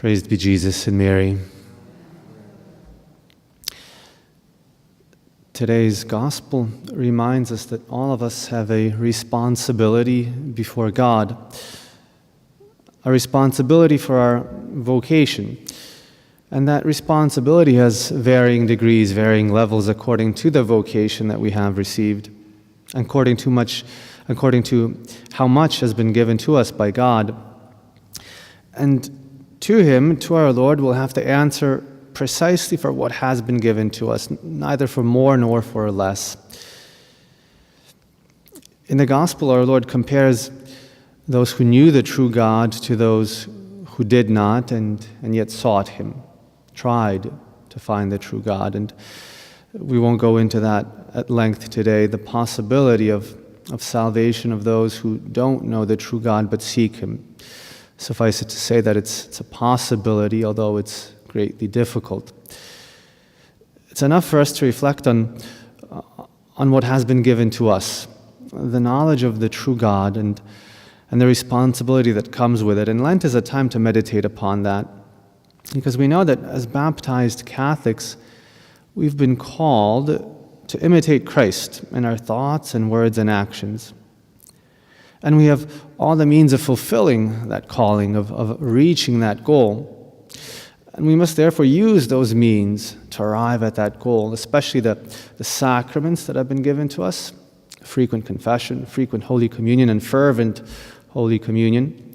Praised be Jesus and Mary. Today's gospel reminds us that all of us have a responsibility before God, a responsibility for our vocation. And that responsibility has varying degrees, varying levels according to the vocation that we have received, according to how much has been given to us by God. And to Him, to our Lord, we'll have to answer precisely for what has been given to us, neither for more nor for less. In the Gospel, our Lord compares those who knew the true God to those who did not and yet sought Him, tried to find the true God. And we won't go into that at length today, the possibility of salvation of those who don't know the true God but seek Him. Suffice it to say that it's a possibility, although it's greatly difficult. It's enough for us to reflect on what has been given to us, the knowledge of the true God and the responsibility that comes with it. And Lent is a time to meditate upon that, because we know that as baptized Catholics, we've been called to imitate Christ in our thoughts and words and actions. And we have all the means of fulfilling that calling, of reaching that goal. And we must therefore use those means to arrive at that goal, especially the sacraments that have been given to us, frequent confession, frequent Holy Communion, and fervent Holy Communion,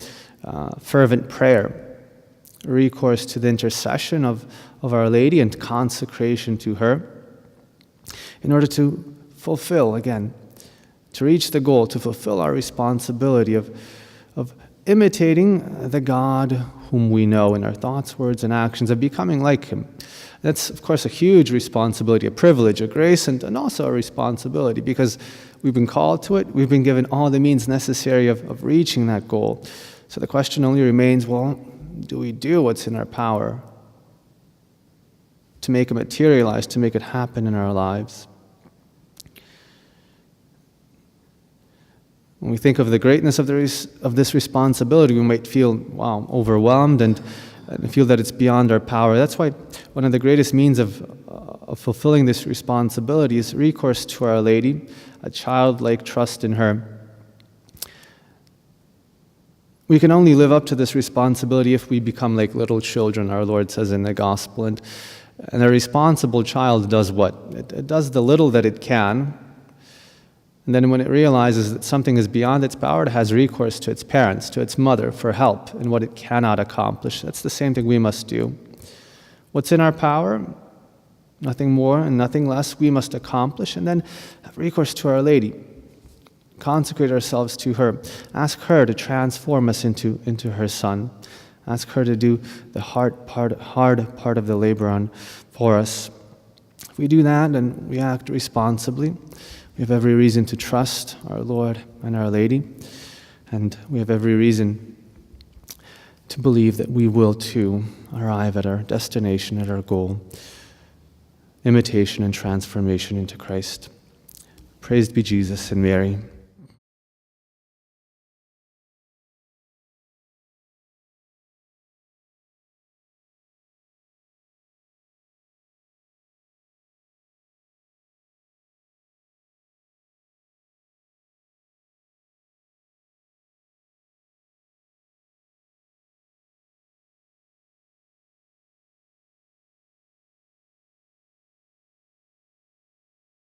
fervent prayer, recourse to the intercession of Our Lady and consecration to her, in order to fulfill, again, to reach the goal, to fulfill our responsibility of imitating the God whom we know in our thoughts, words, and actions, of becoming like Him. That's, of course, a huge responsibility, a privilege, a grace, and also a responsibility, because we've been called to it. We've been given all the means necessary of reaching that goal. So the question only remains, well, do we do what's in our power to make it materialize, to make it happen in our lives? When we think of the greatness of this responsibility, we might feel, wow, overwhelmed and feel that it's beyond our power. That's why one of the greatest means of fulfilling this responsibility is recourse to Our Lady, a childlike trust in her. We can only live up to this responsibility if we become like little children, our Lord says in the Gospel. And a responsible child does what? It does the little that it can. And then when it realizes that something is beyond its power, it has recourse to its parents, to its mother, for help in what it cannot accomplish. That's the same thing we must do. What's in our power, nothing more and nothing less, we must accomplish, and then have recourse to Our Lady. Consecrate ourselves to her. Ask her to transform us into her Son. Ask her to do the hard part of the labor for us. If we do that and we act responsibly, we have every reason to trust our Lord and Our Lady, and we have every reason to believe that we will too arrive at our destination, at our goal, imitation and transformation into Christ. Praised be Jesus and Mary.